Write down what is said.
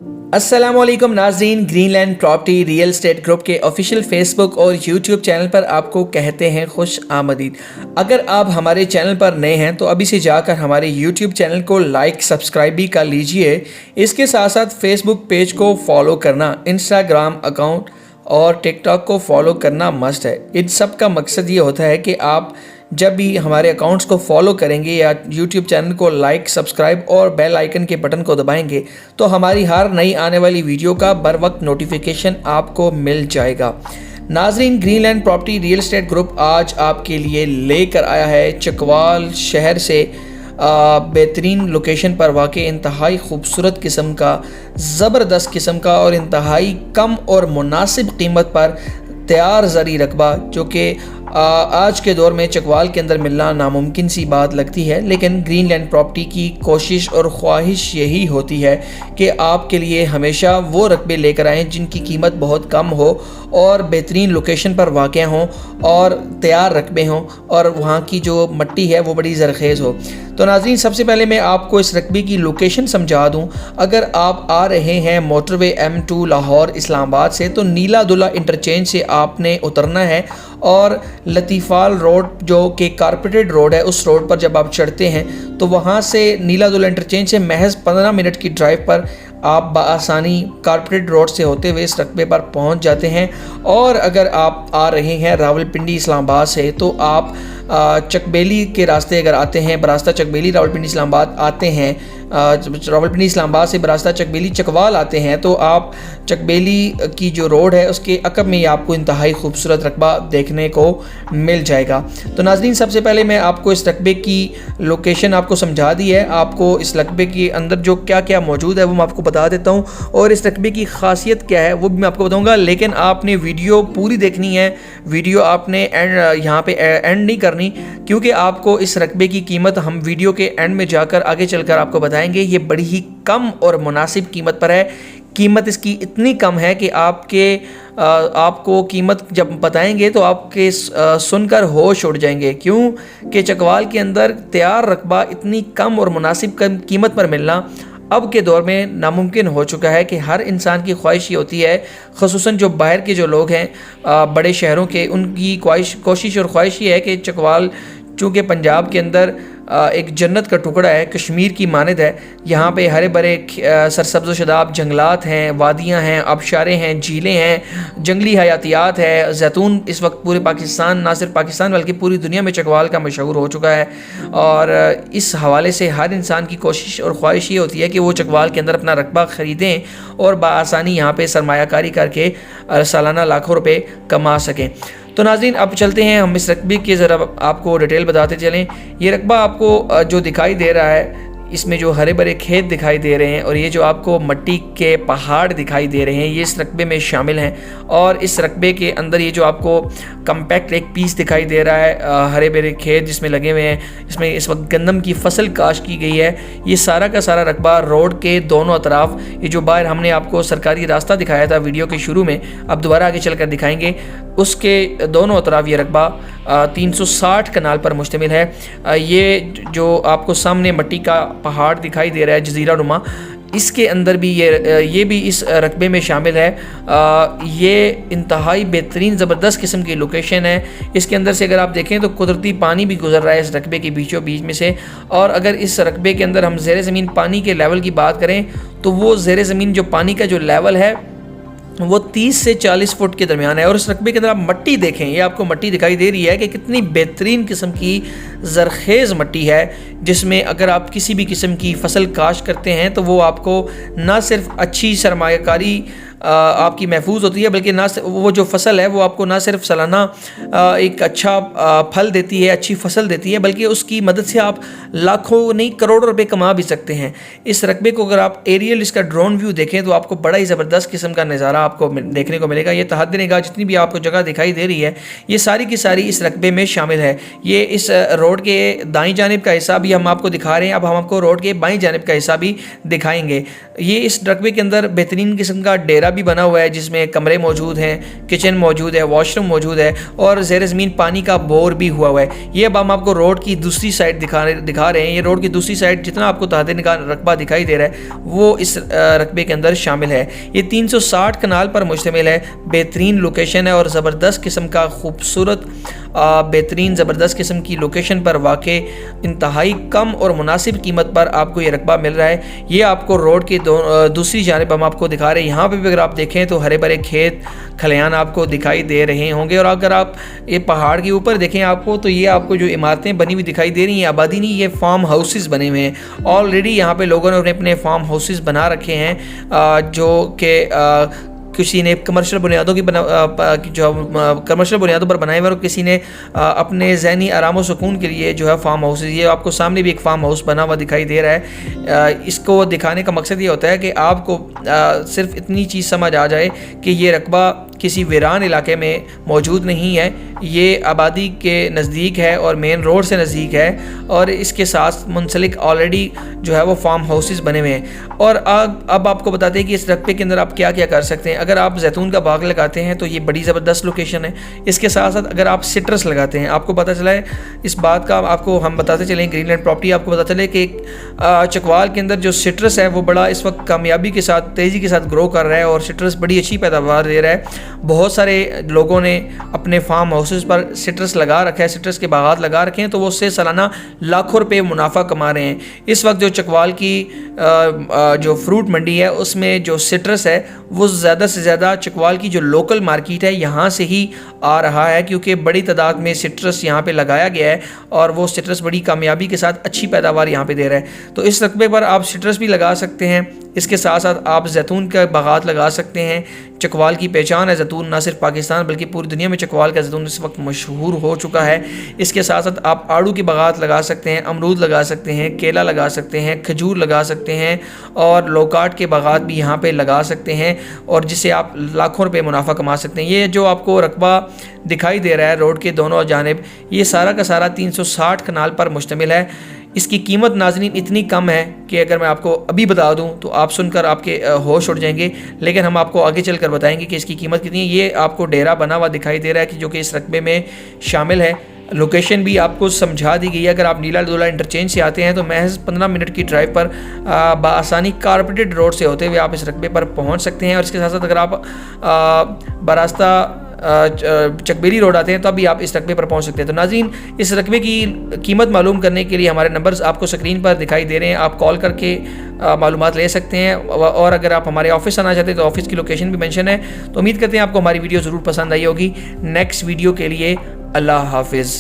अस्सलाम वालेकुम नाज़रीन, Greenland property real estate group के ऑफिशियल फेसबुक और यूट्यूब चैनल पर आपको कहते हैं खुश आमदीद। अगर आप हमारे चैनल पर नए हैं तो अभी से जाकर हमारे यूट्यूब चैनल को लाइक सब्सक्राइब भी कर लीजिए। इसके साथ साथ फेसबुक पेज को फॉलो करना, इंस्टाग्राम अकाउंट और टिकटॉक को फॉलो करना मस्ट है। इन सब का मकसद ये होता है कि आप जब भी हमारे अकाउंट्स को फॉलो करेंगे या यूट्यूब चैनल को लाइक सब्सक्राइब और बेल आइकन के बटन को दबाएंगे तो हमारी हर नई आने वाली वीडियो का बर वक्त नोटिफिकेशन आपको मिल जाएगा। नाजरीन, Greenland property real estate group आज आपके लिए लेकर आया है चकवाल शहर से बेहतरीन लोकेशन पर वाक़ई इंतहाई खूबसूरत किस्म का, ज़बरदस्त किस्म का और इंतहाई कम और मुनासिब कीमत पर तैयार ज़री रकबा, जो कि आज के दौर में चकवाल के अंदर मिलना नामुमकिन सी बात लगती है। लेकिन ग्रीनलैंड प्रॉपर्टी की कोशिश और ख्वाहिश यही होती है कि आपके लिए हमेशा वो रकबे लेकर आएँ जिनकी कीमत बहुत कम हो और बेहतरीन लोकेशन पर वाक़ हों और तैयार रकबे हों और वहाँ की जो मिट्टी है वो बड़ी ज़रखेज़ हो। तो नाज़रीन, सबसे पहले मैं आपको इस रकबे की लोकेशन समझा दूँ। अगर आप आ रहे हैं मोटरवे M2 लाहौर इस्लामाबाद से तो नीला दुल्ला इंटरचेंज से आपने उतरना है और लतीफ़ाल रोड जो कि कारपेटेड रोड है उस रोड पर जब आप चढ़ते हैं तो वहाँ से नीला दुल्ला इंटरचेंज से महज 15 मिनट की ड्राइव पर आप बआसानी कारपेटेड रोड से होते हुए इस रकबे पर पहुँच जाते हैं। और अगर आप आ रहे हैं रावलपिंडी इस्लामाबाद से तो आप चकबेली के रास्ते अगर आते हैं, बरास्ता चकबेली रावलपिंडी इस्लामाबाद आते हैं, रावलपिंडी इस्लामाबाद से बरास्ता चकबेली चकवाल आते हैं तो आप चकबेली की जो रोड है उसके अकब में ही आपको इंतहाई खूबसूरत रकबा देखने को मिल जाएगा। तो नाज़रीन, सबसे पहले मैं आपको इस रकबे की लोकेशन आपको समझा दी है। आपको इस रकबे के अंदर जो क्या क्या मौजूद है वो मैं आपको बता देता हूँ और इस रकबे की खासियत क्या है वो भी मैं आपको बताऊँगा। लेकिन आपने वीडियो पूरी देखनी है, वीडियो आपने यहाँ पे एंड नहीं करनी, क्योंकि आपको इस रकबे की कीमत हम वीडियो के एंड में जाकर आगे चलकर आपको बताएंगे। ये बड़ी ही कम और मुनासिब कीमत पर है। कीमत इसकी इतनी कम है कि आपको कीमत जब बताएंगे तो आपके सुनकर होश उड़ जाएंगे। क्यों कि चकवाल के अंदर तैयार रकबा इतनी कम और मुनासिब कीमत पर मिलना अब के दौर में नामुमकिन हो चुका है कि हर इंसान की ख्वाहिश ये होती है, ख़ुसूसन जो बाहर के जो लोग हैं बड़े शहरों के, उनकी कोशिश और ख्वाहिश ये है कि चकवाल चूँकि पंजाब के अंदर एक जन्नत का टुकड़ा है, कश्मीर की मानद है। यहाँ पे हरे भरे सरसब्ज़ व शदाब जंगलात हैं, वादियाँ हैं, आबशारें हैं, झीलें हैं, जंगली हयातियात है। जैतून इस वक्त पूरे पाकिस्तान, ना सिर्फ पाकिस्तान बल्कि पूरी दुनिया में चकवाल का मशहूर हो चुका है। और इस हवाले से हर इंसान की कोशिश और ख्वाहिश ये होती है कि वो चकवाल के अंदर अपना रकबा ख़रीदें और बआसानी यहाँ पर सरमायाकारी करके सालाना लाखों रुपये कमा सकें। तो नाज़रीन, अब चलते हैं हम इस रकबे की ज़रा आपको डिटेल बताते चलें। ये रकबा आपको जो दिखाई दे रहा है, इसमें जो हरे भरे खेत दिखाई दे रहे हैं और ये जो आपको मिट्टी के पहाड़ दिखाई दे रहे हैं, ये इस रकबे में शामिल हैं। और इस रकबे के अंदर ये जो आपको कम्पैक्ट एक पीस दिखाई दे रहा है, हरे भरे खेत जिसमें लगे हुए हैं, इसमें इस वक्त गंदम की फसल काश्त की गई है। ये सारा का सारा रकबा रोड के दोनों अतराफ, ये जो बाहर हमने आपको सरकारी रास्ता दिखाया था वीडियो के शुरू में, अब दोबारा आगे चल कर दिखाएँगे, उसके दोनों अतराफ ये रकबा 360 कनाल पर मुश्तमिल है। ये जो आपको सामने मिट्टी का पहाड़ दिखाई दे रहा है जजीरा नुमा, इसके अंदर भी ये भी इस रकबे में शामिल है। ये इंतहाई बेहतरीन ज़बरदस्त किस्म की लोकेशन है। इसके अंदर से अगर आप देखें तो कुदरती पानी भी गुजर रहा है इस रकबे के बीचों बीच में से। और अगर इस रकबे के अंदर हम ज़ेर ज़मीन पानी के लेवल की बात करें तो वो ज़ेर ज़मीन जो पानी का जो लेवल है वो 30 से 40 फुट के दरमियान है। और इस रकबे के अंदर आप मिट्टी देखें, ये आपको मिट्टी दिखाई दे रही है कि कितनी बेहतरीन किस्म की ज़रखेज़ मिट्टी है, जिसमें अगर आप किसी भी किस्म की फसल काश्त करते हैं तो वो आपको ना सिर्फ अच्छी सरमायाकारी आपकी महफूज होती है, बल्कि ना वो जो फसल है वो आपको ना सिर्फ सालाना एक अच्छा फल देती है, अच्छी फसल देती है, बल्कि उसकी मदद से आप लाखों नहीं करोड़ों रुपए कमा भी सकते हैं। इस रकबे को अगर आप एरियल इसका ड्रोन व्यू देखें तो आपको बड़ा ही ज़बरदस्त किस्म का नज़ारा आपको देखने को मिलेगा। ये तहद निगाह जितनी भी आपको जगह दिखाई दे रही है ये सारी की सारी इस रकबे में शामिल है। ये इस रोड के दाईं जानिब का हिस्सा भी हम आपको दिखा रहे हैं, अब हम आपको रोड के बाईं जानिब का हिस्सा भी दिखाएंगे। ये इस रकबे के अंदर बेहतरीन किस्म का डेरा بھی بنا ہوا ہے جس میں کمرے موجود ہیں, کچن موجود ہے, واش روم موجود ہے اور زیر زمین پانی کا بور بھی ہوا ہے. یہ اب ہم آپ کو روڈ کی دوسری سائڈ دکھا رہے ہیں. یہ روڈ کی دوسری سائڈ جتنا آپ کو تحت رقبہ دکھائی دے رہا ہے وہ اس رقبے کے اندر شامل ہے. یہ 360 کنال پر مشتمل ہے. بہترین لوکیشن ہے اور زبردست قسم کا خوبصورت بہترین زبردست قسم کی لوکیشن پر واقع انتہائی کم اور مناسب قیمت پر آپ کو یہ رقبہ مل رہا ہے. یہ آپ کو روڈ کی دوسری جانب ہم آپ کو دکھا رہے ہیں. یہاں پہ بھی اگر آپ دیکھیں تو ہرے بھرے کھیت کھلیان آپ کو دکھائی دے رہے ہوں گے, اور اگر آپ یہ پہاڑ کے اوپر دیکھیں آپ کو تو یہ آپ کو جو عمارتیں بنی ہوئی دکھائی دے رہی ہیں آبادی نہیں, یہ فارم ہاؤسز بنے ہوئے ہیں. آلریڈی یہاں پہ لوگوں نے اپنے فارم ہاؤسز بنا رکھے ہیں جو کہ کسی نے کمرشل بنیادوں کمرشل بنیادوں پر بنائے ہوئے اور کسی نے اپنے ذہنی آرام و سکون کے لیے جو ہے فارم ہاؤس. یہ آپ کو سامنے بھی ایک فارم ہاؤس بنا ہوا دکھائی دے رہا ہے. اس کو دکھانے کا مقصد یہ ہوتا ہے کہ آپ کو صرف اتنی چیز سمجھ آ جائے کہ یہ رقبہ کسی ویران علاقے میں موجود نہیں ہے, یہ آبادی کے نزدیک ہے اور مین روڈ سے نزدیک ہے, اور اس کے ساتھ منسلک آلریڈی جو ہے وہ فارم ہاؤسز بنے ہوئے ہیں. اور اب آپ کو بتاتے ہیں کہ اس رقبے کے اندر آپ کیا کیا کر سکتے ہیں. اگر آپ زیتون کا باغ لگاتے ہیں تو یہ بڑی زبردست لوکیشن ہے. اس کے ساتھ ساتھ اگر آپ سٹرس لگاتے ہیں, آپ کو پتہ چلا ہے اس بات کا, آپ کو ہم بتاتے چلیں گرین لینڈ پراپرٹی آپ کو پتہ چلے کہ چکوال کے اندر جو سٹرس ہے وہ بڑا اس وقت کامیابی کے ساتھ تیزی کے ساتھ گرو کر رہا ہے اور سٹرس بڑی اچھی پیداوار دے رہا ہے. بہت سارے لوگوں نے اپنے فارم ہاؤسز پر سٹرس لگا رکھا ہے, سٹرس کے باغات لگا رکھے ہیں, تو وہ اس سے سالانہ لاکھوں روپے منافع کما رہے ہیں. اس وقت جو چکوال کی جو فروٹ منڈی ہے اس میں جو سٹرس ہے وہ زیادہ سے زیادہ چکوال کی جو لوکل مارکیٹ ہے یہاں سے ہی آ رہا ہے, کیونکہ بڑی تعداد میں سٹرس یہاں پہ لگایا گیا ہے اور وہ سٹرس بڑی کامیابی کے ساتھ اچھی پیداوار یہاں پہ دے رہا ہے. تو اس رقبے پر آپ سٹرس بھی لگا سکتے ہیں. اس کے ساتھ ساتھ آپ زیتون کے باغات لگا سکتے ہیں. چکوال کی پہچان ہے زیتون, نہ صرف پاکستان بلکہ پوری دنیا میں چکوال کا زیتون اس وقت مشہور ہو چکا ہے. اس کے ساتھ ساتھ آپ آڑو کی باغات لگا سکتے ہیں, امرود لگا سکتے ہیں, کیلا لگا سکتے ہیں, کھجور لگا سکتے ہیں اور لوکاٹ کے باغات بھی یہاں پہ لگا سکتے ہیں, اور جس سے آپ لاکھوں روپے منافع کما سکتے ہیں. یہ جو آپ کو رقبہ دکھائی دے رہا ہے روڈ کے دونوں جانب, یہ سارا کا سارا 360 کنال پر مشتمل ہے. اس کی قیمت ناظرین اتنی کم ہے کہ اگر میں آپ کو ابھی بتا دوں تو آپ سن کر آپ کے ہوش اڑ جائیں گے, لیکن ہم آپ کو آگے چل کر بتائیں گے کہ اس کی قیمت کتنی ہے. یہ آپ کو ڈیرا بنا ہوا دکھائی دے رہا ہے کہ جو کہ اس رقبے میں شامل ہے. لوکیشن بھی آپ کو سمجھا دی گئی ہے. اگر آپ نیلا دولہ انٹرچینج سے آتے ہیں تو محض 15 منٹ کی ڈرائیو پر بآسانی کارپیٹڈ روڈ سے ہوتے ہوئے آپ اس رقبے پر پہنچ سکتے ہیں. اور اس کے ساتھ ساتھ اگر آپ براستہ چکبیری روڈ آتے ہیں تو ابھی آپ اس رقبے پر پہنچ سکتے ہیں. تو ناظرین, اس رقبے کی قیمت معلوم کرنے کے لیے ہمارے نمبرز آپ کو سکرین پر دکھائی دے رہے ہیں, آپ کال کر کے معلومات لے سکتے ہیں. اور اگر آپ ہمارے آفس آنا چاہتے ہیں تو آفس کی لوکیشن بھی مینشن ہے. تو امید کرتے ہیں آپ کو ہماری ویڈیو ضرور پسند آئی ہوگی. نیکسٹ ویڈیو کے لیے اللہ حافظ.